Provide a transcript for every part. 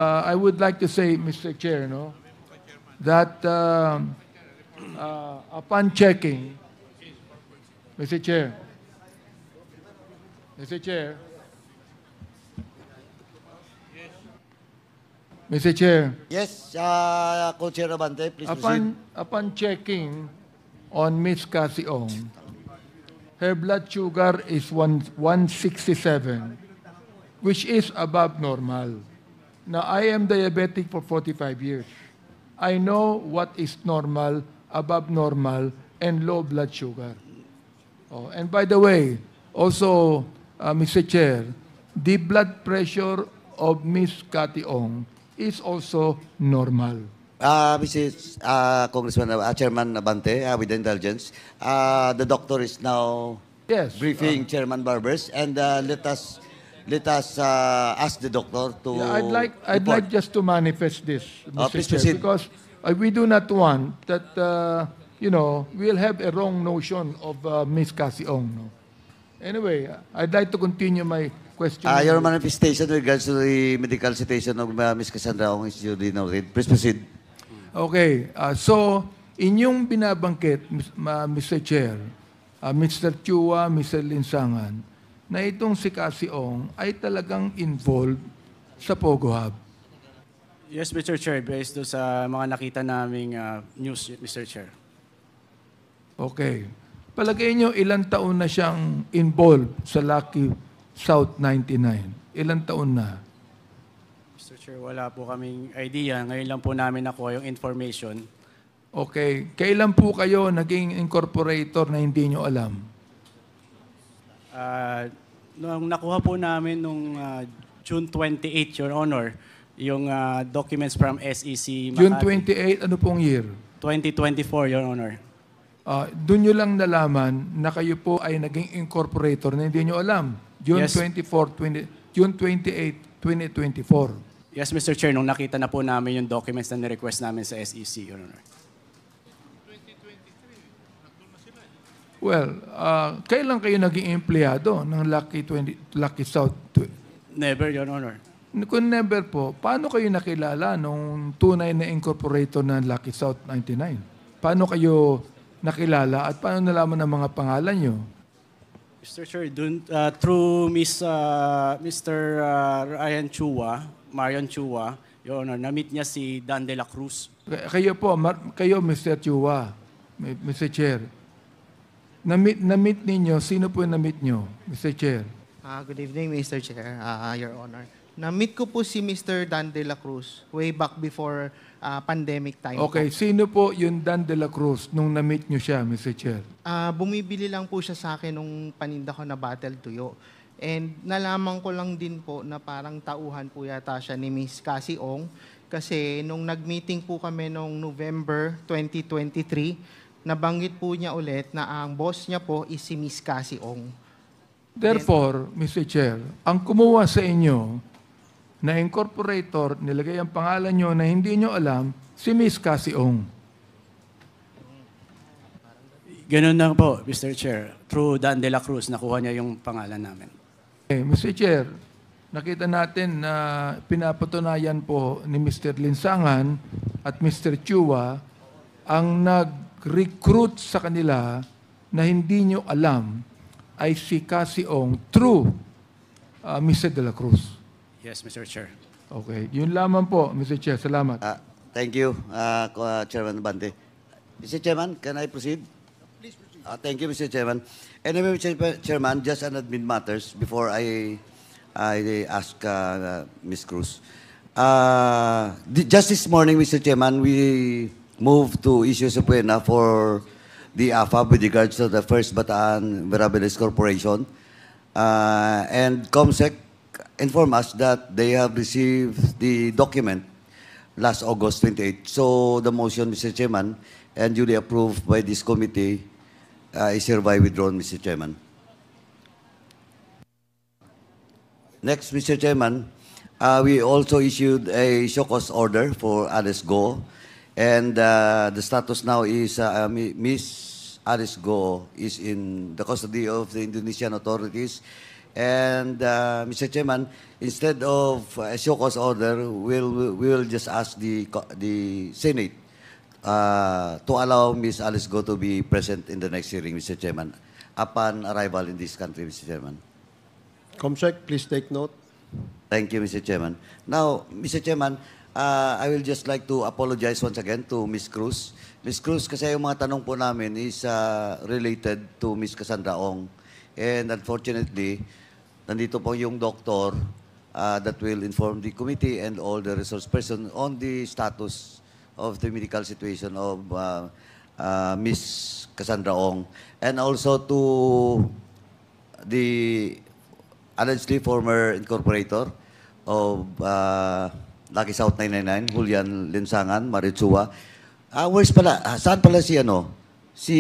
I would like to say, Mr. Chair, no, that upon checking, Mr. Chair, Mr. Chair, Mr. Chair, Yes, Co-Chair Abante, please proceed. upon checking on Miss Cassie Ong, her blood sugar is 167, which is above normal. Now, I am diabetic for 45 years. I know what is normal, above normal, and low blood sugar. Oh, and by the way, also, Mr. Chair, the blood pressure of Miss Cathy Ong is also normal. Mrs. Congressman, Chairman Abante, with the intelligence, the doctor is now Yes. briefing Chairman Barbers, and let us ask the doctor to. Yeah, I'd report. like just to manifest this, Mr. please Chair, proceed. because we do not want that we'll have a wrong notion of Miss Cassie Ong. No? Anyway, I'd like to continue my question. Your manifestation with regards to the medical citation of Ms. Cassandra Ong is duly noted. Please proceed. Okay, so inyong binabangkit, Mr. Chair, Mr. Chua, Mr. Linsangan, na itong si Cassie Ong ay talagang involved sa Pogo Hub. Yes, Mr. Chair, based do sa mga nakita naming news, Mr. Chair. Okay. Palagay nyo, ilang taon na siyang involved sa Lucky South 99? Ilang taon na? Mr. Chair, wala po kaming idea. Ngayon lang po namin nakuha yung information. Okay. Kailan po kayo naging incorporator na hindi nyo alam? Nung nakuha po namin nung June 28, Your Honor, yung documents from SEC June Makati. 28, ano pong year? 2024, Your Honor. Doon nyo lang nalaman na kayo po ay naging incorporator na hindi nyo alam. June Yes. June 28, 2024. Yes, Mr. Chair, nung nakita na po namin yung documents na ni-request namin sa SEC, Your Honor. Well, kailan kayo naging empleyado ng Lucky South? Never, Your Honor. Kung never po, paano kayo nakilala nung tunay na incorporator ng Lucky South 99? Paano kayo nakilala at paano nalaman ang mga pangalan nyo? Mr. Chair, through Mr. Ryan Chua, Marion Chua, Your Honor, na-meet niya si Dan de la Cruz. Kayo po, kayo Mr. Chua, Mr. Chair. Na-meet ninyo, sino po na-meet nyo, Mr. Chair? Good evening, Mr. Chair, Your Honor. Na-meet ko po si Mr. Dan de la Cruz way back before pandemic time. Okay, sino po yung Dan de la Cruz nung na-meet nyo siya, Mr. Chair? Bumibili lang po siya sa akin nung paninda ko na Battle Tuyo. And nalaman ko lang din po na parang tauhan po yata siya ni Miss Cassie Ong. Kasi nung nag-meeting po kami nung November 2023, nabanggit po niya ulit na ang boss niya po is si Miss Cassie Ong. Therefore, Mr. Chair, ang kumuha sa inyo na incorporator, nilagay ang pangalan nyo na hindi nyo alam, si Miss Cassie Ong. Ganun na po, Mr. Chair. Through Dan de la Cruz, nakuha niya yung pangalan namin. Okay, Mr. Chair, nakita natin na pinapatunayan po ni Mr. Linsangan at Mr. Chua ang nag-recruit sa kanila na hindi nyo alam ay si Cassie Ong through Mr. De La Cruz. Yes, Mr. Chair. Okay, yun lamang po, Mr. Chair. Salamat. Thank you, Chairman Abante. Mr. Chairman, can I proceed? Please proceed. Thank you, Mr. Chairman. Anyway, Mr. Chairman, just an admin matters before I ask Ms. Cruz. Just this morning, Mr. Chairman, we moved to issue subpoena for the AFAB with regards to the First Bataan Mirabilis Corporation. And COMSEC informed us that they have received the document last August 28. So the motion, Mr. Chairman, and duly approved by this committee is hereby withdrawn, Mr. Chairman. Next, Mr. Chairman, we also issued a show cause order for Alice Go. And the status now is Miss Alice Go is in the custody of the Indonesian authorities And Mr. Chairman, instead of a show cause order, we will just ask the Senate to allow Ms. Alice Go to be present in the next hearing, Mr. Chairman, upon arrival in this country, Mr. Chairman. Comsec, please take note. Thank you, Mr. Chairman. Now, Mr. Chairman, I will just like to apologize once again to Ms. Cruz. Ms. Cruz, kasi yung mga tanong po namin is related to Ms. Cassandra Ong. And unfortunately, nandito po yung doctor that will inform the committee and all the resource person on the status of the medical situation of Ms. Cassandra Ong. And also to the allegedly former incorporator of Lucky South 999, Julian Linsangan, Marichua. Where's pala? Saan pala si Si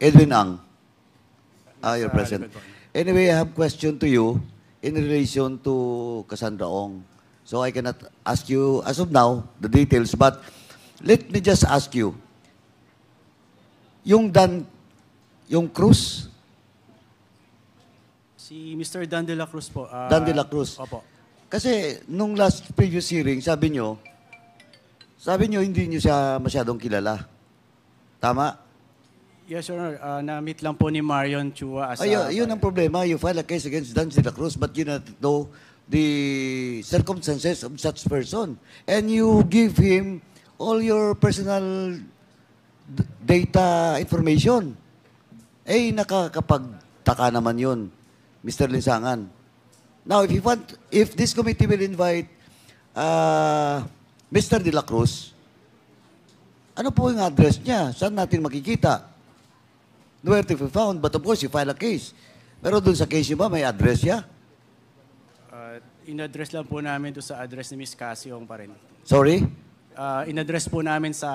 Edwin Ang. You're present. Anyway, I have question to you in relation to Cassandra Ong. So I cannot ask you as of now the details, but let me just ask you. Yung Cruz, Si Mr. Dan de la Cruz po. Dan de la Cruz. Opo. Kasi nung last previous hearing, sabi nyo hindi nyo siya masyadong kilala. Tama? Yes, Your Honor. Na-meet lang po ni Marion Chua as Yun ang problema. You file a case against Dan de la Cruz, but you not know the circumstances of such person. And you give him all your personal data information. Nakakapagtaka naman yun, Mr. Linsangan. Now, if this committee will invite Mr. De La Cruz, ano po yung address niya? Saan natin makikita? Where to be found? But of course, you file a case. Pero dun sa case niyo ba, may address niya? In-address lang po namin doon sa address ni Miss Casiong pa rin. Sorry? In-address po namin sa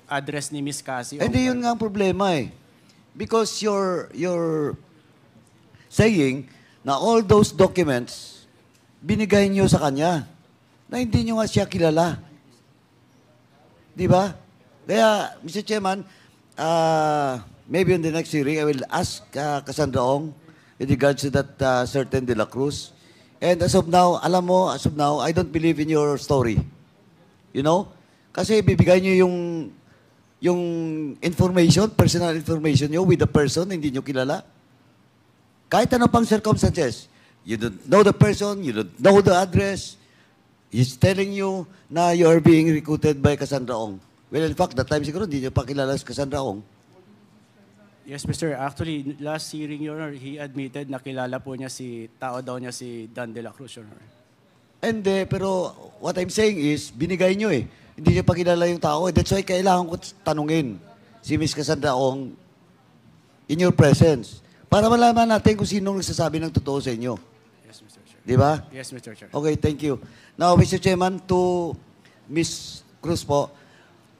address ni Miss Casiong. Hindi yun nga ang problema eh. Because you're saying na all those documents, binigay niyo sa kanya na hindi niyo nga siya kilala. Di ba? Kaya, Mr. Chairman, maybe in the next hearing, I will ask Cassandra Ong with regards to that certain De La Cruz. And as of now, alam mo, as of now, I don't believe in your story. You know? Kasi bibigay niyo yung information, personal information niyo with the person, hindi niyo kilala. Kahit ano pang circumstances, you don't know the person, you don't know the address, he's telling you na you are being recruited by Cassandra Ong. Well, in fact, that time siguro, hindi niyo pa kilala si Cassandra Ong. Yes, Mr. Actually, last hearing, Your Honor, he admitted na kilala po niya tao daw niya si Dan de la Cruz, Your Honor. Hindi, pero what I'm saying is, binigay niyo eh. Hindi niyo pa kilala yung tao. That's why kailangan ko tanungin si Miss Cassandra Ong in your presence. Para malaman natin kung sinong nagsasabi ng totoo sa inyo. Yes, Mr. Chair. Di ba? Yes, Mr. Chair. Okay, thank you. Now, Mr. Chairman, to Ms. Cruz po.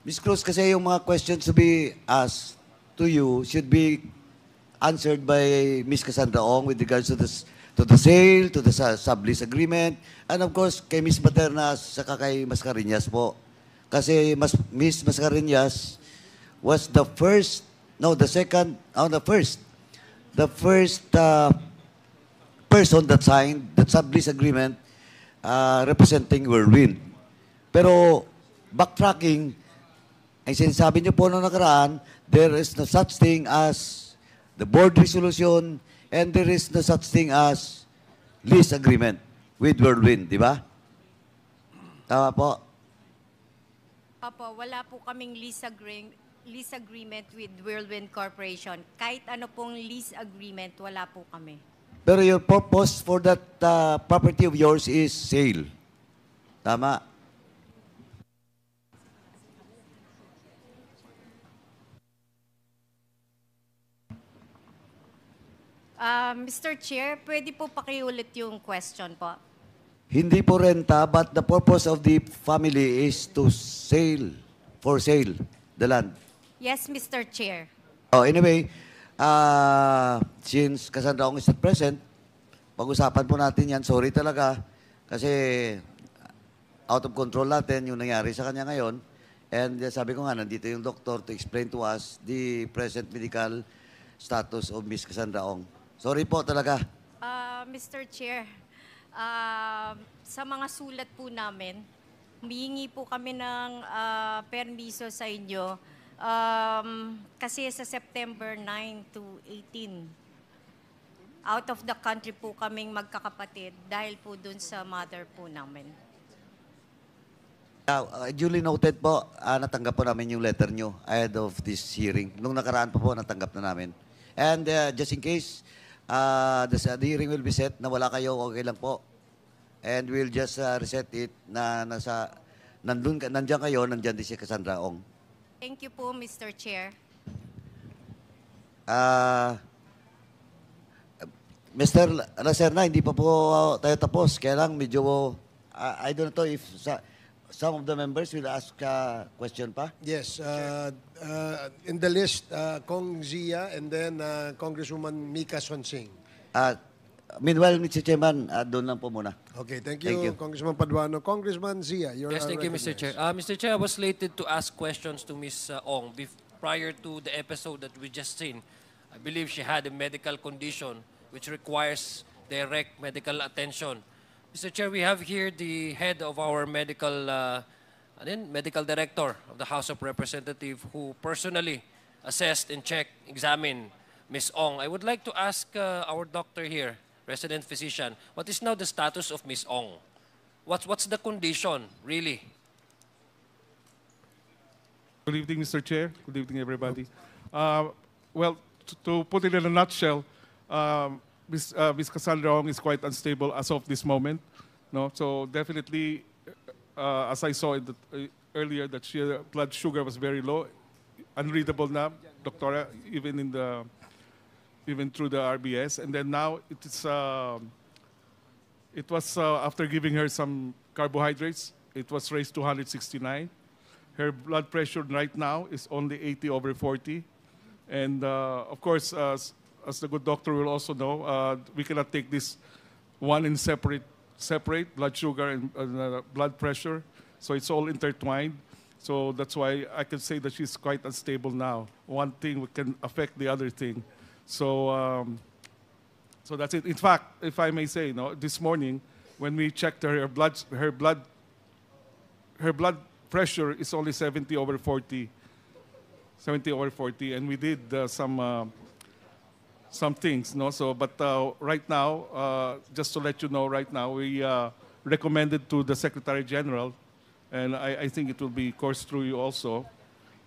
Ms. Cruz, kasi yung mga questions to be asked to you should be answered by Ms. Cassandra Ong with regards to the sale, to the sublease agreement, and of course, kay Ms. Maternas, saka kay Mascareñas po. Kasi Ms. Mascareñas was the first person that signed that sublease agreement representing Whirlwind. Pero backtracking, ay sinasabi niyo po noong nakaraan, there is no such thing as the board resolution and there is no such thing as lease agreement with Whirlwind, di ba? Tama po? Opo, wala po kaming lease agreement with Whirlwind Corporation. Kahit ano pong lease agreement, wala po kami. Pero your purpose for that property of yours is sale. Tama? Mr. Chair, pwede po pakiulit yung question po. Hindi po renta, but the purpose of the family is to for sale, the land. Yes, Mr. Chair. Oh, anyway, since Cassandra Ong is not present, pag-usapan po natin yan. Sorry talaga, kasi out of control natin yung nangyari sa kanya ngayon. And sabi ko nga, nandito yung doktor to explain to us the present medical status of Miss Cassandra Ong. Sorry po talaga. Mr. Chair, sa mga sulat po namin, humihingi po kami ng permiso sa inyo kasi sa September 9 to 18, out of the country po kaming magkakapatid dahil po dun sa mother po namin. Duly noted po, natanggap po namin yung letter nyo ahead of this hearing. Nung nakaraan po, natanggap na namin. And just in case, the hearing will be set na wala kayo, okay lang po. And we'll just reset it na nandiyan kayo, nandiyan din si Cassandra Ong. Thank you po, Mr. Chair. Mr. Lacerna, hindi pa po tayo tapos. Kaya lang medyo, I don't know if some of the members will ask a question pa. Yes, in the list, Kong Zia and then Congresswoman Mika Sonsing. Meanwhile, Mr. Chairman, doon lang po muna. Okay, thank Thank you, you. Congressman Paduano. Congressman Zia, you're Yes, thank you, Mr. Chair. Mr. Chair, I was slated to ask questions to Ms. Ong prior to the episode that we just seen. I believe she had a medical condition which requires direct medical attention. Mr. Chair, we have here the head of our medical director of the House of Representatives who personally assessed and checked, examined Ms. Ong. I would like to ask our doctor here, resident physician, what is now the status of Ms. Ong? What's the condition, really? Good evening, Mr. Chair. Good evening, everybody. Well, to put it in a nutshell, Ms. Cassandra Ong is quite unstable as of this moment. No, so definitely, as I saw earlier, that her blood sugar was very low, unreadable now, Doctora, even through the RBS, and then now it was after giving her some carbohydrates, it was raised to 169. Her blood pressure right now is only 80/40, and of course, as the good doctor will also know, we cannot take this one in separate blood sugar and blood pressure. So it's all intertwined. So that's why I can say that she's quite unstable now. One thing can affect the other thing. So so that's it. In fact, if I may say, this morning when we checked her blood pressure is only 70/40. 70/40, and we did some things, no. So, but right now, just to let you know, right now we recommended to the Secretary General, and I think it will be coursed through you also,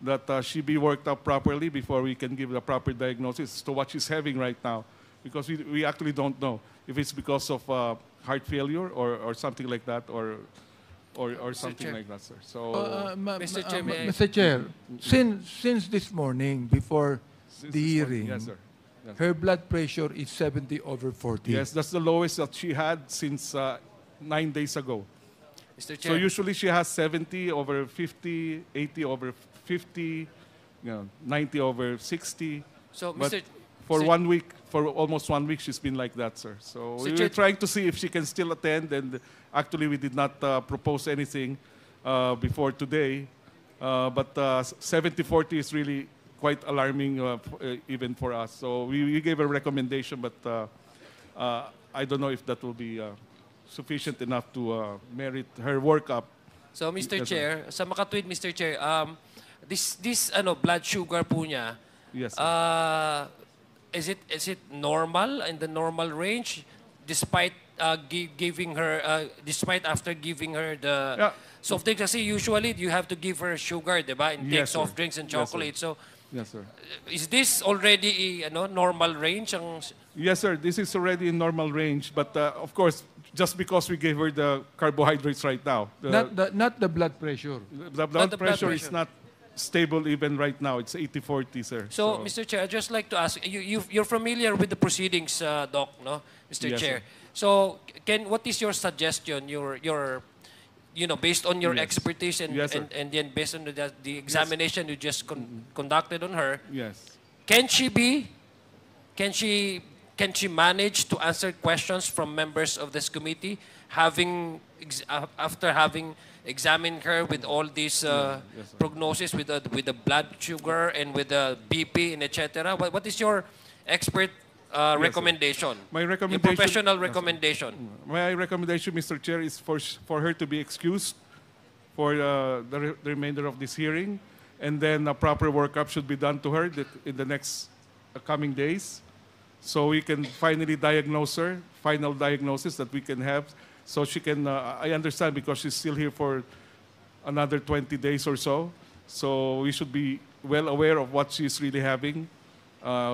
that she be worked up properly before we can give the proper diagnosis to what she's having right now, because we actually don't know if it's because of heart failure or something like that, or something Chair. like that, sir. So, Mr. Chair, may I- Mr. Chair, since this morning, before since the this morning- hearing, yes, sir. Yes. her blood pressure is 70/40. Yes, that's the lowest that she had since 9 days ago. Mr. So Chair, usually she has 70/50, 80/50, 90/60. so But Mr. for Mr. 1 week, for almost 1 week, she's been like that, sir. So Sir we were Chair- trying to see if she can still attend, and actually we did not propose anything before today. But 70/40 is really quite alarming even for us. So we gave a recommendation, but I don't know if that will be sufficient enough to merit her workup. So, Mr. Yes, sir. Chair, sa makatwid, Mr. Chair, this blood sugar po niya, Yes, sir. is it normal, in the normal range, despite giving her, despite after giving her the Yeah. soft drinks? Kasi usually you have to give her sugar, di ba? And take Yes, sir. soft drinks and Yes, sir. chocolate. So, Yes, sir. is this already normal range? Yes, sir. This is already in normal range, but of course, just because we gave her the carbohydrates right now, Not the blood pressure. the blood the blood pressure is pressure. not stable even right now. It's 80/40, sir. So, Mr. Chair, I'd just like to ask, you're familiar with the proceedings, Doc, no? Mr. Yes, Chair. sir. So, what is your suggestion, based on your Yes. expertise and, Yes, sir. and then based on the examination you just conducted on her, Yes. can she manage to answer questions from members of this committee, after having examined her with all these Yes, sir. prognosis with the blood sugar and with the BP and etc.? What is your expert recommendation. My Yung recommendation- professional recommendation. My recommendation, Mr. Chair, is for her to be excused for the remainder of this hearing, and then a proper workup should be done to her in the next coming days, so we can finally diagnose her, final diagnosis that we can have, so she can, I understand because she's still here for another 20 days or so, so we should be well aware of what she's really having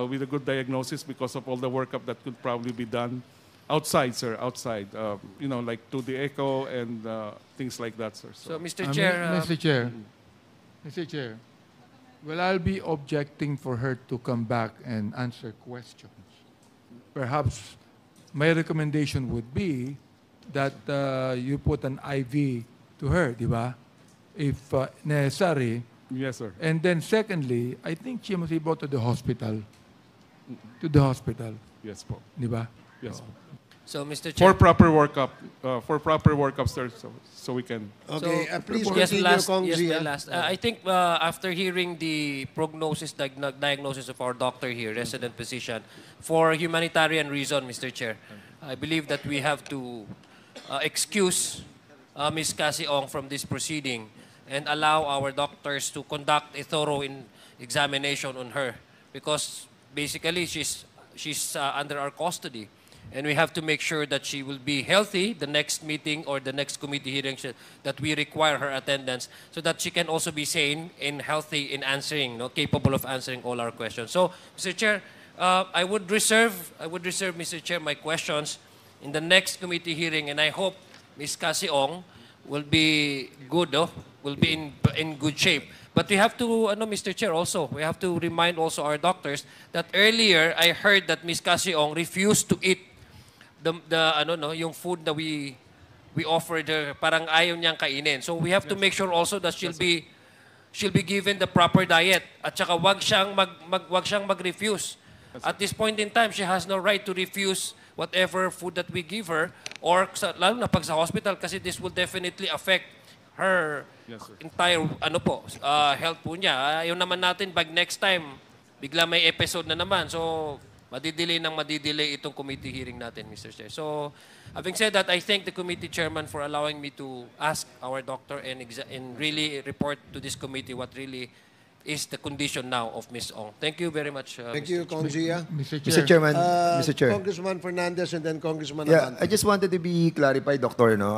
with a good diagnosis because of all the workup that could probably be done outside, sir, outside, like to the echo and things like that, sir. So, Mr. I Chair, mean, Mr. Chair, well, I'll be objecting for her to come back and answer questions. Perhaps my recommendation would be that you put an IV to her, di ba? If necessary. Yes, sir. And then secondly, I think she must be brought to the hospital. To the hospital, Yes, po. di ba? Yes, po. so Mr. For Chair, proper workup, sir, so we can. Okay, please yes, continue, Kong yes, Zia. my last. I think after hearing the prognosis, diagnosis of our doctor here, resident physician, for humanitarian reason, Mr. Chair, I believe that we have to excuse Ms. Cassie Ong from this proceeding and allow our doctors to conduct a thorough examination on her, because basically she's under our custody. And we have to make sure that she will be healthy the next meeting or the next committee hearing that we require her attendance, so that she can also be sane and healthy in answering, capable of answering all our questions. So, Mr. Chair, I would reserve, Mr. Chair, my questions in the next committee hearing, and I hope Ms. Cassie Ong will be good, will be in good shape. But we have to, Mr. Chair, also, we have to remind also our doctors that earlier I heard that Ms. Cassie Ong refused to eat yung food that we offered her, parang ayaw niyang kainin. So we have to make sure also that she'll be given the proper diet, at saka wag siyang mag-refuse. At this point in time, she has no right to refuse whatever food that we give her, or lalo na pag sa hospital, kasi this will definitely affect her entire health po niya. Ayaw naman natin pag next time bigla may episode na naman. So madidelay itong committee hearing natin, Mr. Chair. So, having said that, I thank the committee chairman for allowing me to ask our doctor and really report to this committee what really is the condition now of Ms. Ong. Thank you very much. Thank you, Kong Zia. Mr. Mr. Chair. Chairman, Mr. Chair. Congressman Fernandez and then Congressman Yeah, Abante. I just wanted to be clarified, Doctor, no?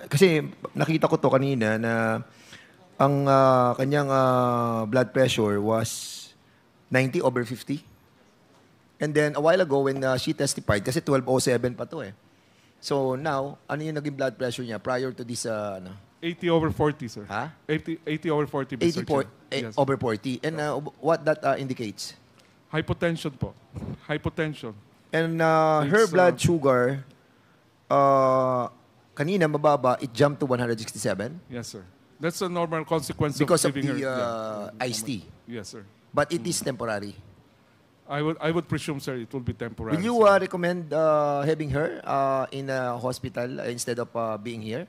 Kasi nakita ko to kanina na ang kanyang blood pressure was 90/50. And then a while ago when she testified, kasi 1207 pa to eh. So now, ano yung naging blood pressure niya prior to this 80/40, sir. Ha? 80/40, Mr. 80 Chair. Yes. over 40. And what that indicates? Hypotension po. Hypotension. And her It's, blood sugar, kanina mababa, it jumped to 167 Yes, sir. That's a normal consequence because of giving the her iced tea. Yes, sir. But it is temporary. I would presume, sir, it will be temporary. Will you sir. recommend having her in a hospital instead of being here?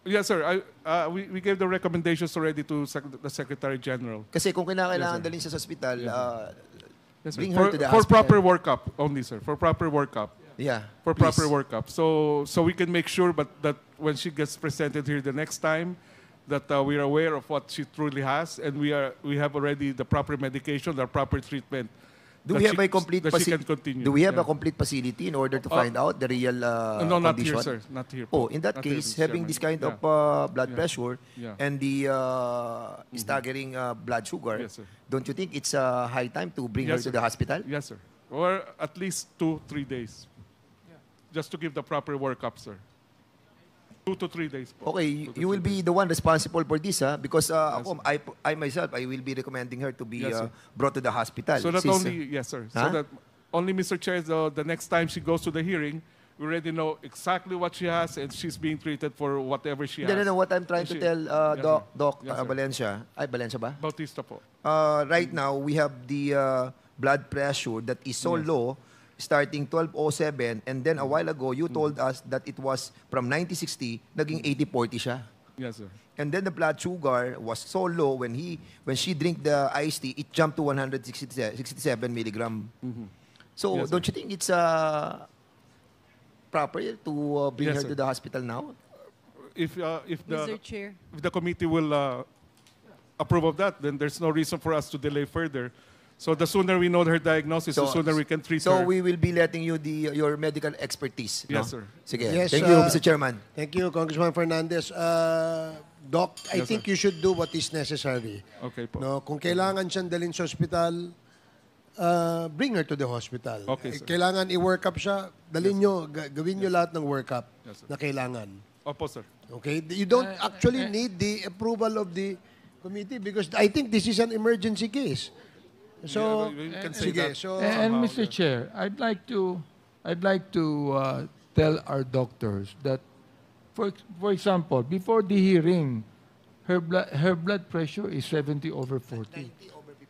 Yes, sir. We gave the recommendations already to the Secretary General. Kasi kung Yes, kinakailangan sir. dalhin siya sa hospital, Yes, sir. bring her to the for hospital. proper workup only, sir. For proper workup. Yeah. For please. proper workup. So we can make sure that when she gets presented here the next time, that we are aware of what she truly has, and we have already the proper medication, the proper treatment. Do that we have a complete that she can continue. Do we have Yeah. a complete facility in order to find out the real No, not condition? here, sir. Not here. Oh, in that Not here, case, Mr. having Chairman. this kind of blood pressure and the staggering blood sugar, Yes, sir. don't you think it's high time to bring Yes, her to sir. the hospital? Yes, sir. Or at least 2-3 days. Just to give the proper workup, sir. 2 to 3 days. Po. Okay, 2 to you will 3 be the one responsible for this, because I myself, I will be recommending her to be Yes, sir. brought to the hospital. So that Since, only, yes, sir. So Huh? that only, Mr. Chair, the next time she goes to the hearing, we already know exactly what she has, and she's being treated for whatever she has. no, what I'm trying to She- tell Yes, Doc, sir. Doc Yes, sir. Valencia, Valencia ba? Bautista po. Right now, we have the blood pressure that is so low, starting 1207, and then a while ago, you told us that it was from 90/60, naging 80/40 siya. Yes, sir. And then the blood sugar was so low when she drank the iced tea, it jumped to 167 milligram. So Yes, sir. don't you think it's proper to bring Yes, her sir. to the hospital now? If Mr. Chair. the committee will approve of that, then there's no reason for us to delay further. So the sooner we know her diagnosis, the sooner we can treat So her. we will be letting you your medical expertise. No? Yes, sir. Sige. Yes, Thank you, Mr. Chairman. Thank you, Congressman Fernandez. Doc, I Yes, think sir. you should do what is necessary. Okay po. No, kung kailangan siyang dalhin sa hospital, bring her to the hospital. Okay, sir. Kailangan i-work up siya, dalhin nyo, gawin nyo lahat ng work up Yes, sir. na kailangan. Opo, sir. Okay? You don't actually need the approval of the committee because I think this is an emergency case. So, Yeah, we can say sige, that. so, And Somehow, Mr. Chair, I'd like to tell our doctors that, for example, before the hearing, her blood pressure is 70/40.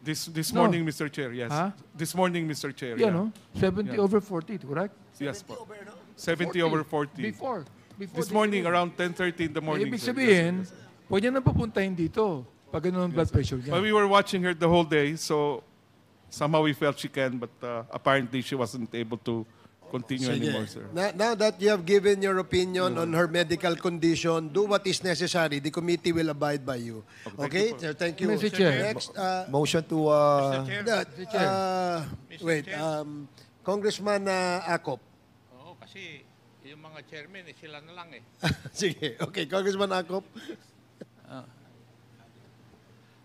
This No. morning, Mr. Chair, yes. Huh? This morning, Mr. Chair, Yeah, yeah. no? 70/40, correct? Yes po. 70/40. Before This the morning, hearing. around 10:30 in the morning. Ibig sir. sabihin, Yes, sir. pwede na papuntahin dito pag ganun ang blood pressure niya. But we were watching her the whole day, so somehow we felt she can, but apparently she wasn't able to continue sige. anymore, sir. Now that you have given your opinion on her medical condition, do what is necessary. The committee will abide by you. Okay? So, thank you. Mr. Chair. Next, Motion to... wait, Congressman Acop. Oo, kasi yung mga chairman, sila na lang eh. Sige, okay. Congressman Acop.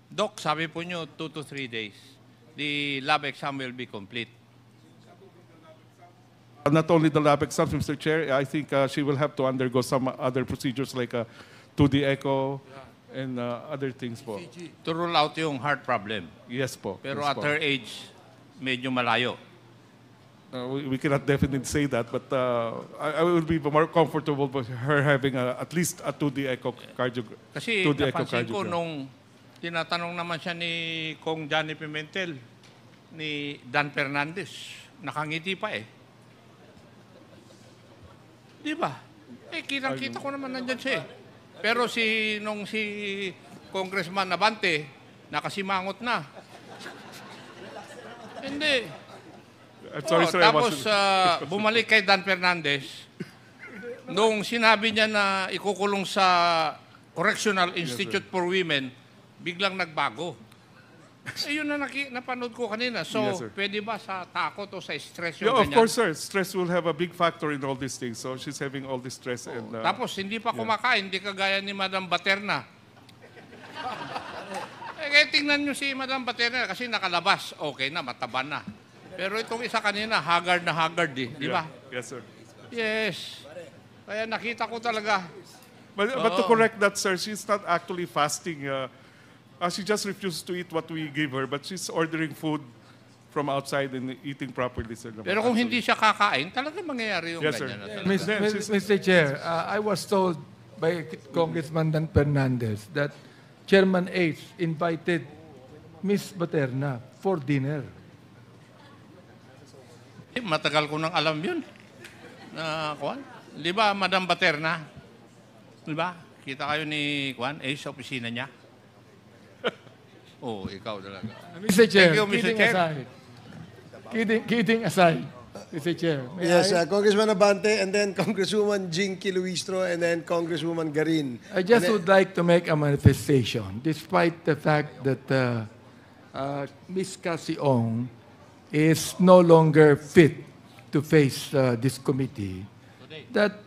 Doc, sabi po nyo, 2 to 3 days. The lab exam will be complete. Not only the lab exams, Mr. Chair, I think she will have to undergo some other procedures like 2D echo and other things po. To rule out yung heart problem. Yes po. Pero yes at po. her age, medyo malayo. We cannot definitely say that, but I will be more comfortable with her having at least a 2D echo Kasi 2D napansin ko echocardiogram. nung tinatanong naman siya ni Kong Johnny Pimentel, ni Dan Fernandez, nakangiti pa eh. Di ba? Eh, kitang-kita ko naman nandyan siya eh. Pero nung si Congressman Abante, nakasimangot na. Hindi. I'm sorry, sir. I Tapos wasn't- bumalik kay Dan Fernandez. Nung sinabi niya na ikukulong sa Correctional Institute for Women, biglang nagbago. Eh, yun na napanood ko kanina. So, Yes, sir. pwede ba sa takot o sa stress yung Yeah, of ganyan? course, sir. Stress will have a big factor in all these things. So she's having all this stress and Tapos, hindi pa kumakain, hindi kagaya ni Madam Baterna. Kaya tingnan nyo si Madam Baterna kasi nakalabas. Okay na, mataba na. Pero itong isa kanina, haggard na haggard eh. Di ba? Yes, sir. Yes. Kaya nakita ko talaga. But to correct that, sir, she's not actually fasting. She just refused to eat what we give her, but she's ordering food from outside and eating properly, sir. Pero kung hindi siya kakain, talaga mangyayari yung Yes, sir. ganyan. Na Mr. Chair, I was told by Congressman Dan Fernandez that Chairman H invited Miss Baterna for dinner. Matagal ko nang alam yun. Kuan? Di ba, Madam Baterna? Di ba? Kita kayo ni Kuan, sa opisina niya. Oh, ikaw talaga. Mr. Chair, Thank you, Mr. kidding Chair. aside. Kidding aside, Mr. Chair. May Yes, I? Congressman Abante, and then Congresswoman Jinky Luistro, and then Congresswoman Garin. I just would like to make a manifestation, despite the fact that Ms. Cassie Ong is no longer fit to face this committee, that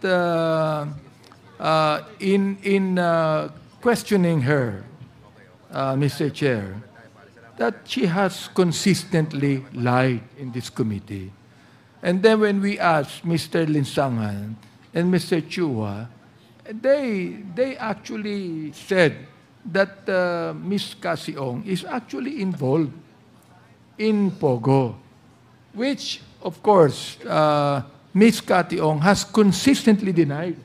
in questioning her, Mr. Chair, that she has consistently lied in this committee. And then when we asked Mr. Linsangan and Mr. Chua, they actually said that Ms. Cassie Ong is actually involved in Pogo, which, of course, Ms. Cassie Ong has consistently denied,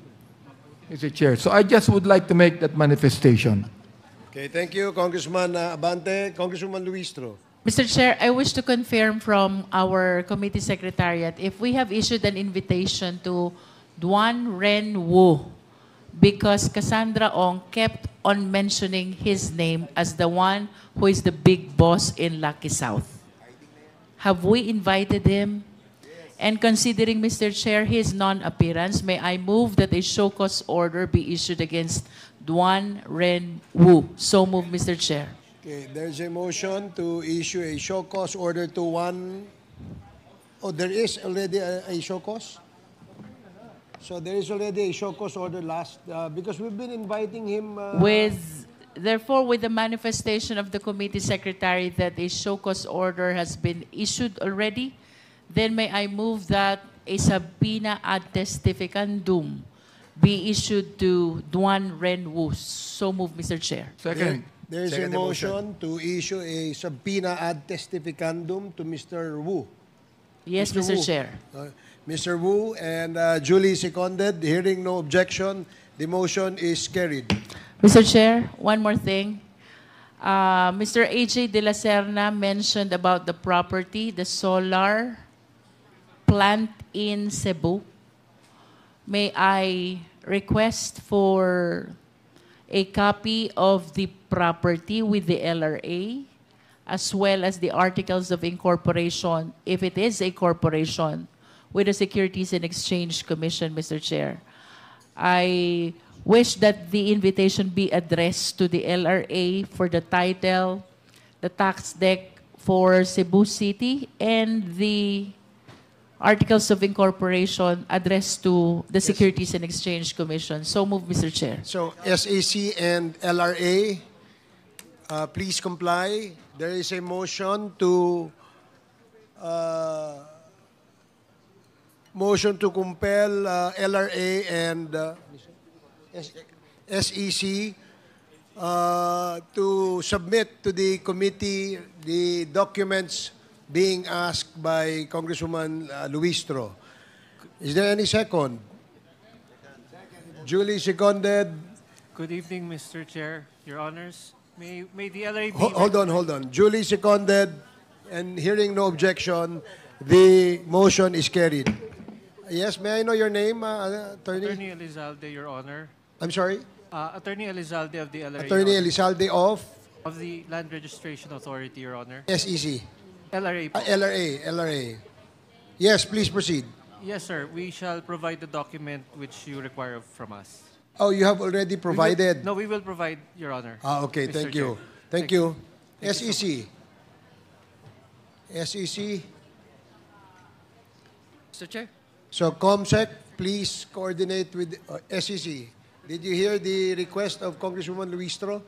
Mr. Chair. So I just would like to make that manifestation. Okay, thank you, Congressman Abante. Congresswoman Luistro. Mr. Chair, I wish to confirm from our committee secretariat if we have issued an invitation to Duan Ren Wu because Cassandra Ong kept on mentioning his name as the one who is the big boss in Lucky South. Have we invited him? And considering, Mr. Chair, his non-appearance, may I move that a show cause order be issued against Duan Ren Wu. So move, Mr. Chair. Okay, there's a motion to issue a show cause order to one. Oh, there is already a show cause? So there is already a show cause order because we've been inviting him. Therefore, with the manifestation of the committee secretary that a show cause order has been issued already, then may I move that a subpoena ad testificandum be issued to Duan Ren Wu. So move, Mr. Chair. Second. There is a Second motion to issue a subpoena ad testificandum to Mr. Wu. Yes, Mr. Wu. Chair. Mr. Wu and duly seconded. Hearing no objection, the motion is carried. Mr. Chair, one more thing. Mr. A.J. De La Serna mentioned about the property, the solar plant in Cebu. May I request for a copy of the property with the LRA as well as the articles of incorporation, if it is a corporation, with the Securities and Exchange Commission, Mr. Chair. I wish that the invitation be addressed to the LRA for the title, the tax deck for Cebu City, and the articles of incorporation addressed to the Securities and Exchange Commission. So move, Mr. Chair. So SAC and LRA, please comply. There is a motion to compel LRA and SEC to submit to the committee the documents being asked by Congresswoman Luistro. Is there any second? Duly seconded. Good evening, Mr. Chair, Your Honors. May the LRA be... Hold on. Duly seconded and hearing no objection, the motion is carried. Yes, may I know your name, Attorney? Attorney Elizalde, Your Honor. I'm sorry? Attorney Elizalde of the LRA. Attorney Your Honor. Elizalde of? Of the Land Registration Authority, Your Honor. SEC. LRA. LRA. Yes, please proceed. Yes, sir. We shall provide the document which you require from us. Oh, you have already provided? We will provide, Your Honor. Okay, Mr. thank you. Chair. Thank you. SEC. SEC. Mr. Chair. So, COMSEC, please coordinate with SEC. Did you hear the request of Congresswoman Luistro?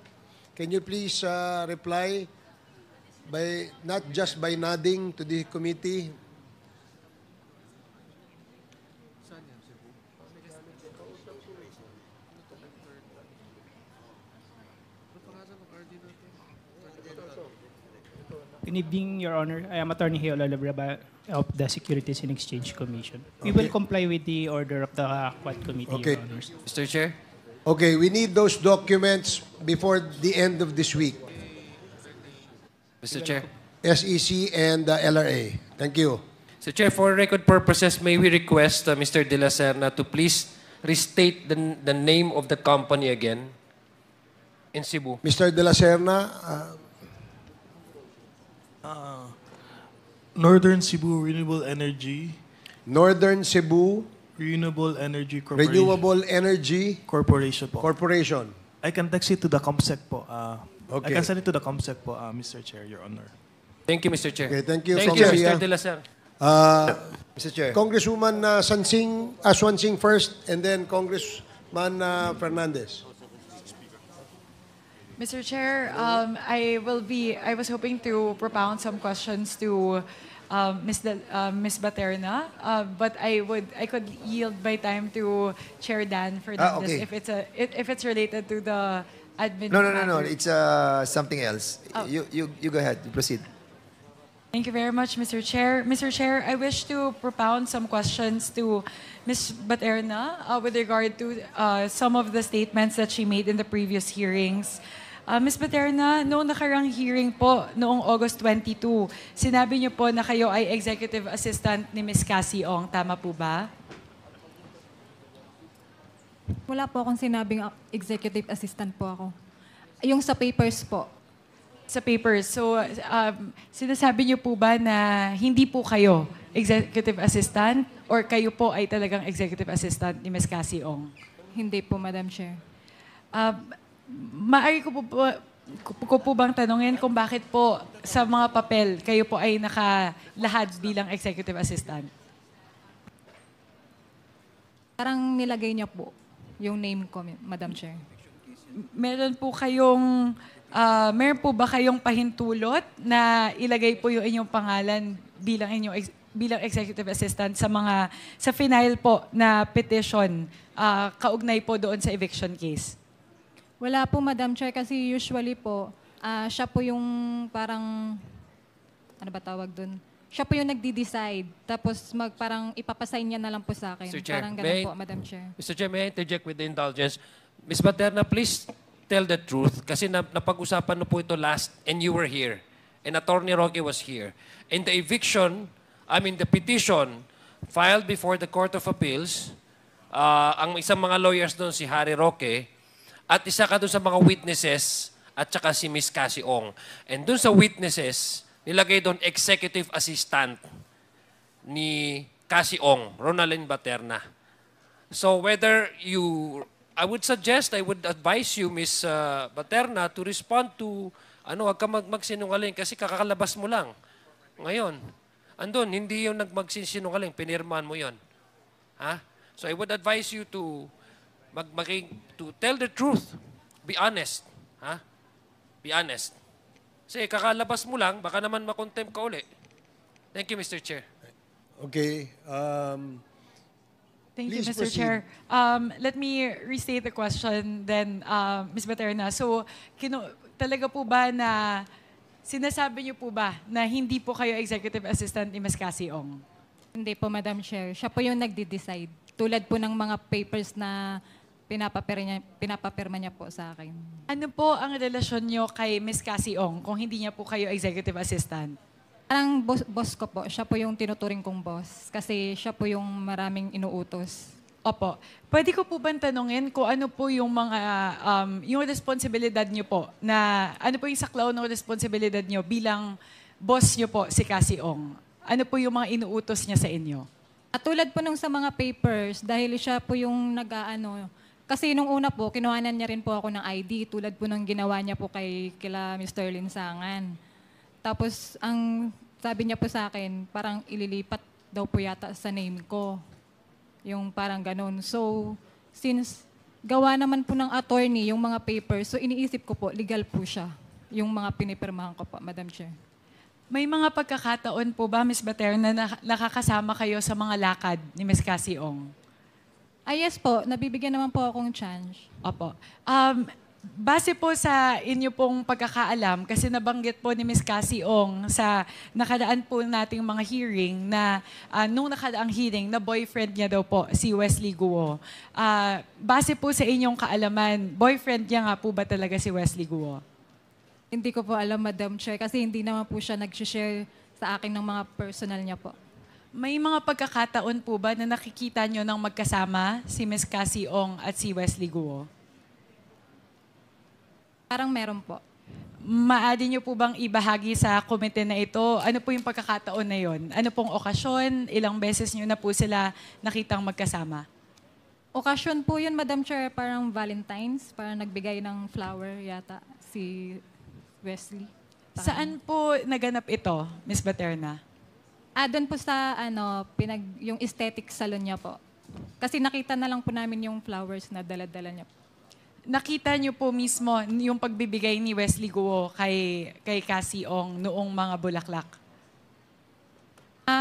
Can you please reply by not just by nodding to the committee? Good evening, Your Honor. I am Attorney Heo Lalabraba of the Securities and Exchange Commission. We will comply with the order of the Quad Committee, Okay. Your Honors. Mr. Chair. Okay, we need those documents before the end of this week. Mr. Chair. SEC and the LRA. Thank you. Mr. Chair, for record purposes, may we request Mr. De La Serna to please restate the name of the company again in Cebu. Mr. De La Serna, Northern Cebu Renewable Energy. Northern Cebu Renewable Energy Corporation. Renewable Energy Corporation po. Corporation. I can text it to the COMSEC po. Okay. I can send it to the COMSEC po, Mr. Chair, Your Honor. Thank you, Mr. Chair. Okay, thank you. Thank you, Congressman. Mr. De La Serna. Mr. Chair. Congresswoman Swansing first, and then Congressman Fernandez. Mr. Chair, I was hoping to propound some questions to Ms. Baterna, but I could yield my time to Chair Dan Fernandez okay. if it's related to the admin. No. matter. It's something else. Oh. You go ahead. You proceed. Thank you very much, Mr. Chair. Mr. Chair, I wish to propound some questions to Ms. Baterna with regard to some of the statements that she made in the previous hearings. Ms. Baterna, noong nakarang hearing po, noong August 22, sinabi niyo po na kayo ay executive assistant ni Ms. Cassie Ong. Tama po ba? Wala po akong sinabing executive assistant po ako. Yung sa papers po. Sa papers. So, sinasabi niyo po ba na hindi po kayo executive assistant or kayo po ay talagang executive assistant ni Ms. Cassie Ong? Hindi po, Madam Chair. Maaari ko po bang tanungin kung bakit po sa mga papel kayo po ay nakalahad bilang executive assistant? Parang nilagay niya po yung name ko, Madam Chair. Meron po ba kayong pahintulot na ilagay po yung inyong pangalan bilang executive assistant sa final po na petition kaugnay po doon sa eviction case? Wala po, Madam Chair, kasi usually po, siya po yung parang, ano ba tawag dun? Siya po yung nagdi-decide. Tapos parang ipapasign niya na lang po sa akin. Mr. Chair, parang ganun po, Madam Chair. Mr. Chair, may I interject with the indulgence? Ms. Baterna, please tell the truth. Kasi napag-usapan na po ito last and you were here. And Attorney Roque was here. And the the petition filed before the Court of Appeals, ang isang mga lawyers doon, si Harry Roque, at isa ka doon sa mga witnesses at saka si Ms. Cassie Ong. And doon sa witnesses, nilagay doon executive assistant ni Cassie Ong, Ronaldin Baterna. So whether I would advise you, Ms. Baterna, to respond to, wag ka magsinungaling kasi kakakalabas mo lang. Ngayon, andun, hindi yung magsinungaling, pinirmahan mo yon. Ha? So I would advise you to tell the truth. Be honest. Ha? Be honest. Kasi kakalabas mo lang, baka naman makontempt ka uli. Thank you, Mr. Chair. Okay. Thank you, Please Mr. proceed. Chair. Let me restate the question then, Ms. Baterna. So, talaga po ba na sinasabi niyo po ba na hindi po kayo executive assistant ni Ms. Cassie Ong? Hindi po, Madam Chair. Siya po yung nagdi-decide. Tulad po ng mga papers na pinapapirma niya po sa akin. Ano po ang relasyon niyo kay Ms. Cassie Ong kung hindi niya po kayo executive assistant? Parang boss ko po. Siya po yung tinuturing kong boss. Kasi siya po yung maraming inuutos. Opo. Pwede ko po bang tanungin kung ano po yung mga, yung responsibilidad niyo po, ano po yung saklaw ng responsibilidad niyo bilang boss niyo po, si Cassie Ong? Ano po yung mga inuutos niya sa inyo? At tulad po nung sa mga papers, dahil siya po yung kasi nung una po, kinuhanan niya rin po ako ng ID, tulad po ng ginawa niya po kila Mr. Linsangan. Tapos, ang sabi niya po sa akin, parang ililipat daw po yata sa name ko. Yung parang ganun. So, since gawa naman po ng attorney yung mga papers, so iniisip ko po, legal po siya. Yung mga pinipirmahan ko po, Madam Chair. May mga pagkakataon po ba, Ms. Baterna, na nakakasama kayo sa mga lakad ni Ms. Cassie Ong? Yes po, nabibigyan naman po akong chance. Opo. Base po sa inyo pong pagkakaalam, kasi nabanggit po ni Ms. Cassie Ong sa nakadaan po nating mga hearing na nung nakadaang hearing na boyfriend niya daw po, si Wesley Guo. Base po sa inyong kaalaman, boyfriend niya nga po ba talaga si Wesley Guo? Hindi ko po alam, Madam Chair, kasi hindi naman po siya nag-share sa akin ng mga personal niya po. May mga pagkakataon po ba na nakikita nyo ng magkasama si Ms. Cassie Ong at si Wesley Guo? Parang meron po. Maaari nyo po bang ibahagi sa komite na ito? Ano po yung pagkakataon na yon? Ano pong okasyon? Ilang beses nyo na po sila nakitang magkasama? Okasyon po yun, Madam Chair, parang Valentine's, parang nagbigay ng flower yata si Wesley. Saan po naganap ito, Ms. Baterna? Doon po sa yung aesthetic salon niya po. Kasi nakita na lang po namin yung flowers na dala-dala niya po. Nakita niyo po mismo yung pagbibigay ni Wesley Guo kay Cassie Ong noong mga bulaklak?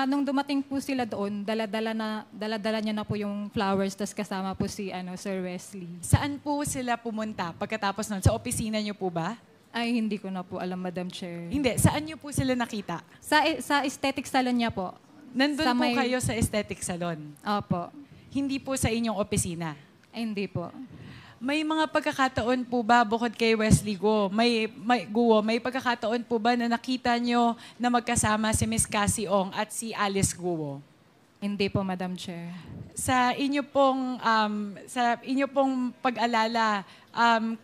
Nung dumating po sila doon, dala-dala niya na po yung flowers, tas kasama po si Sir Wesley. Saan po sila pumunta pagkatapos nun? Sa opisina niyo po ba? Ay, hindi ko na po alam, Madam Chair. Hindi. Saan niyo po sila nakita? Sa aesthetic salon niya po. Nandun po kayo sa aesthetic salon? Opo. Hindi po sa inyong opisina? Ay, hindi po. May mga pagkakataon po ba bukod kay Wesley Guo? May pagkakataon po ba na nakita nyo na magkasama si Ms. Cassie Ong at si Alice Guo? Hindi po, Madam Chair. Sa inyo pong pag-alala,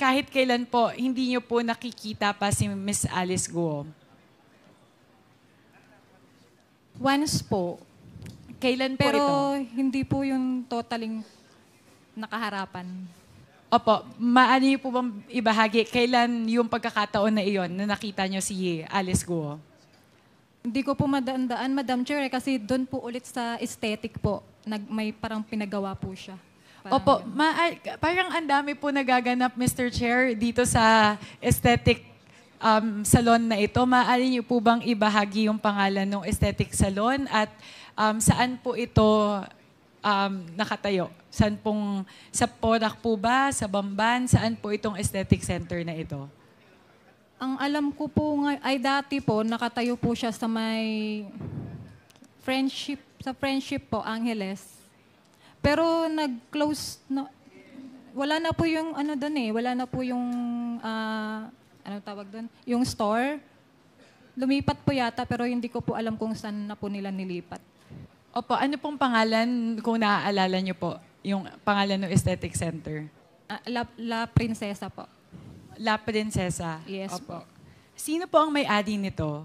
kahit kailan po, hindi niyo po nakikita pa si Miss Alice Guo? Once po. Kailan po Pero ito? hindi po yung totaling nakaharapan. Opo, maano niyo po bang ibahagi kailan yung pagkakataon na iyon na nakita niyo si Alice Guo? Hindi ko po madaan-daan, Madam Chair, kasi doon po ulit sa aesthetic po, may parang pinagawa po siya. Parang Opo, ganun. parang ang dami po nagaganap, Mr. Chair, dito sa aesthetic salon na ito. Maaari niyo po bang ibahagi yung pangalan ng aesthetic salon at saan po ito nakatayo? Saan pong, sa Porac po ba? Sa Bamban? Saan po itong aesthetic center na ito? Ang alam ko po ay dati po, nakatayo po siya sa may friendship po, Angeles. Pero nag-close, wala na po yung ano doon wala na po yung, ano tawag doon? Yung store. Lumipat po yata, pero hindi ko po alam kung saan na po nila nilipat. Opo, ano pong pangalan, kung naaalala niyo po, yung pangalan ng aesthetic center? La Princesa po. La Princesa. Yes Opo. Sino po ang may-ari nito?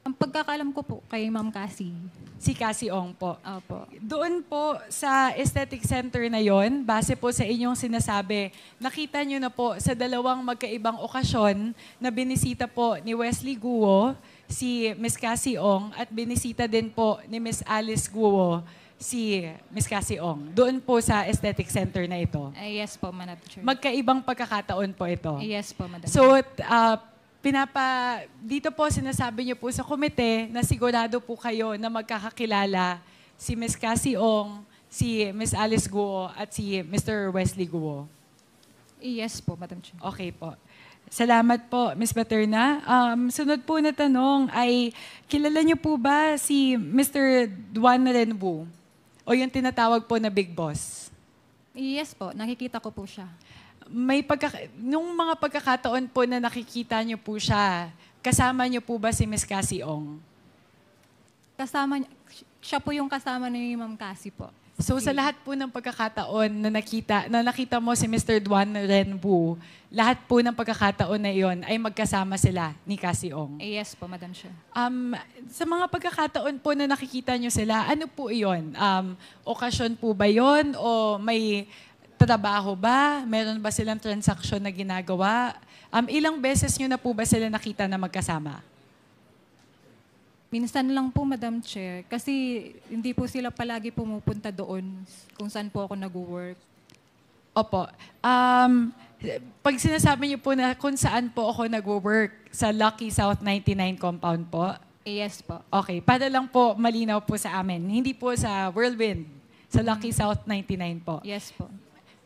Ang pagkakalam ko po kay Ma'am Cassie. Si Cassie Ong po. Opo. Doon po sa aesthetic center na yon, base po sa inyong sinasabi, nakita nyo na po sa dalawang magkaibang okasyon na binisita po ni Wesley Guo, si Miss Cassie Ong, at binisita din po ni Miss Alice Guo, si Miss Cassie Ong. Doon po sa aesthetic center na ito. Yes po, Madam Chair. Magkaibang pagkakataon po ito. Yes po, Madam So, dito po sinasabi niyo po sa komite na sigurado po kayo na magkakakilala si Miss Cassie Ong, si Miss Alice Guo, at si Mr. Wesley Guo. Yes po, Madam Chair. Okay po. Salamat po, Ms. Baterna. Sunod po na tanong ay, kilala niyo po ba si Mr. Duan Renwu? O yung tinatawag po na Big Boss? Yes po, nakikita ko po siya. Nung mga pagkakataon po na nakikita niyo po siya, kasama niyo po ba si Miss Cassie Ong? Siya po yung kasama ni Ma'am Cassie po. So sa lahat po ng pagkakataon na nakita mo si Mr. Duan Renwu, lahat po ng pagkakataon na iyon ay magkasama sila ni Cassie Ong? Yes po, Madam Chair. Sa mga pagkakataon po na nakikita nyo sila, ano po iyon? Okasyon po ba yon o may trabaho ba? Meron ba silang transaksyon na ginagawa? Ilang beses nyo na po ba sila nakita na magkasama? Minsan lang po, Madam Chair, kasi hindi po sila palagi pumupunta doon kung saan po ako nag-work. Opo. Pag sinasabi niyo po na kung saan po ako nag-work, sa Lucky South 99 compound po? Yes po. Okay. Para lang po malinaw po sa amin. Hindi po sa Whirlwind. Sa Lucky South 99 po. Yes po.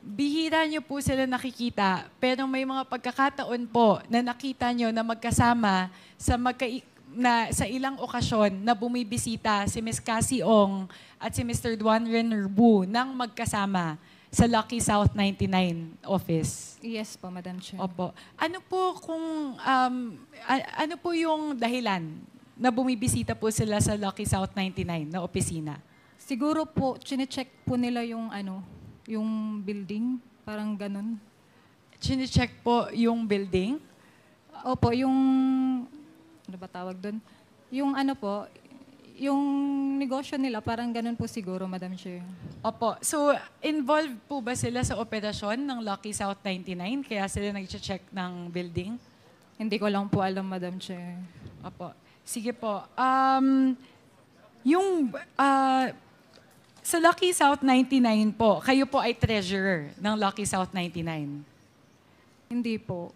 Bihira niyo po sila nakikita, pero may mga pagkakataon po na nakita niyo na magkasama sa ilang okasyon na bumibisita si Miss Cassie Ong at si Mr. Duan Renwu nang magkasama sa Lucky South 99 office. Yes po, Madam Chair. Opo. Ano po yung dahilan na bumibisita po sila sa Lucky South 99 na opisina? Siguro po, chine-check po nila yung yung building, parang ganun. Chine-check po yung building? Opo, yung ano ba tawag doon? Yung yung negosyo nila, parang ganun po siguro, Madam Chair. Opo. So, involved po ba sila sa operasyon ng Lucky South 99? Kaya sila nag-check ng building? Hindi ko lang po alam, Madam Chair. Opo. Sige po. Sa Lucky South 99 po, kayo po ay treasurer ng Lucky South 99? Hindi po.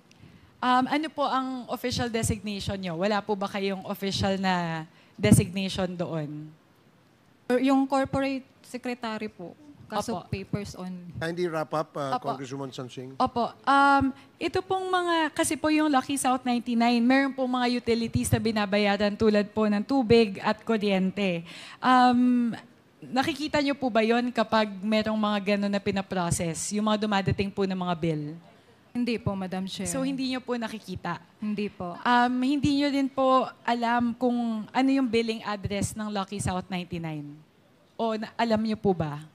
Ano po ang official designation nyo? Wala po ba kayong official na designation doon? Yung corporate secretary po. Kaso Opo. papers only. Kindly wrap up, Opo. Congresswoman Sansing. Opo. Ito pong kasi po yung Lucky South 99, meron pong mga utilities na binabayaran tulad po ng tubig at kuryente. Nakikita nyo po ba yon kapag merong mga gano'n na pinaprocess? Yung mga dumadating po ng mga bill? Hindi po, Madam Chair. So, hindi nyo po nakikita? Hindi po. Hindi nyo din po alam kung ano yung billing address ng Lucky South 99? O alam nyo po ba?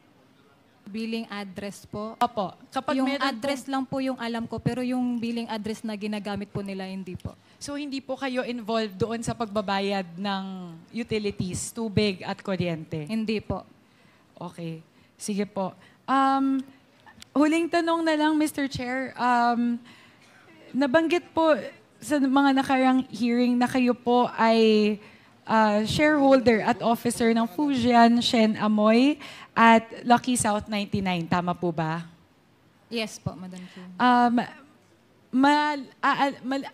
Billing address po. Opo. Kapag Yung meron address lang po yung alam ko, pero yung billing address na ginagamit po nila, hindi po. So hindi po kayo involved doon sa pagbabayad ng utilities, tubig at kuryente? Hindi po. Okay. Sige po. Huling tanong na lang, Mr. Chair. Nabanggit po sa mga nakarang hearing na kayo po ay shareholder at officer ng Fujian Shen Amoy at Lucky South 99. Tama po ba? Yes po, Madam Chair.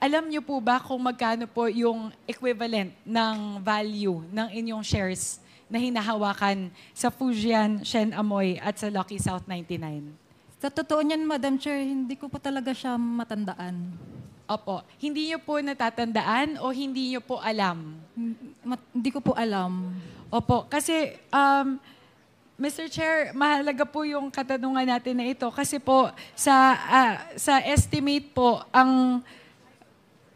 Alam niyo po ba kung magkano po yung equivalent ng value ng inyong shares na hinahawakan sa Fujian Shen Amoy at sa Lucky South 99? Sa totoo niyan, Madam Chair, hindi ko po talaga siya matandaan. Opo. Hindi niyo po natatandaan o hindi niyo po alam? Hindi ko po alam. Opo. Kasi, Mr. Chair, mahalaga po yung katanungan natin na ito. Kasi po, sa estimate po, ang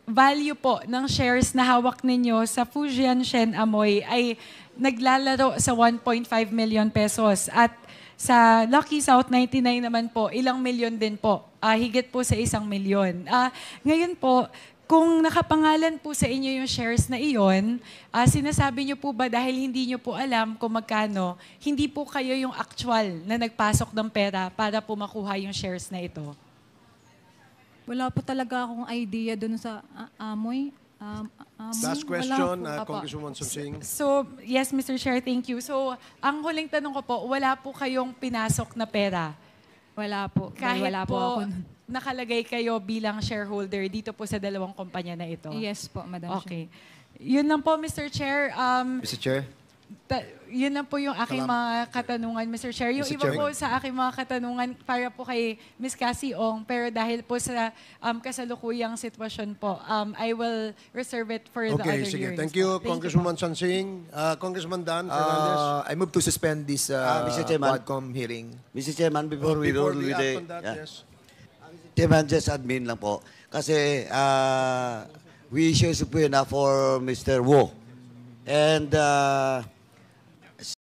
value po ng shares na hawak ninyo sa Fujian Shen Amoy ay naglalaro sa 1.5 million pesos. At sa Lucky South 99 naman po, ilang milyon din po. Higit po sa 1 milyon. Ngayon po, kung nakapangalan po sa inyo yung shares na iyon, sinasabi niyo po ba dahil hindi niyo po alam kung magkano, hindi po kayo yung actual na nagpasok ng pera para po makuha yung shares na ito? Wala po talaga akong idea dun sa Amoy. Last question, Congresswoman Sonsing. So, yes, Mr. Chair, thank you. So, ang huling tanong ko po, wala po kayong pinasok na pera? Wala po. Kahit wala po ako. nakalagay kayo bilang shareholder dito po sa dalawang kumpanya na ito? Yes po, Madam Chair. Okay. Yun lang po, Mr. Chair. Mr. Chair? Yun lang po yung aking mga katanungan, Mr. Chair. Yung Mr. iba Chair. po sa aking mga katanungan para po kay Ms. Cassie Ong, pero dahil po sa kasalukuyang sitwasyon po, I will reserve it for the other Okay, sige. hearings. Thank you, po. Congresswoman Sonsing. Congressman Dan Fernandez. I move to suspend this Mr. Chairman. Quadcom hearing. Mr. Chairman, before we Before roll we with act the... on that, yeah. yes. Chairman, just admin lang po. Kasi we issue subpoena for Mr. Wu. And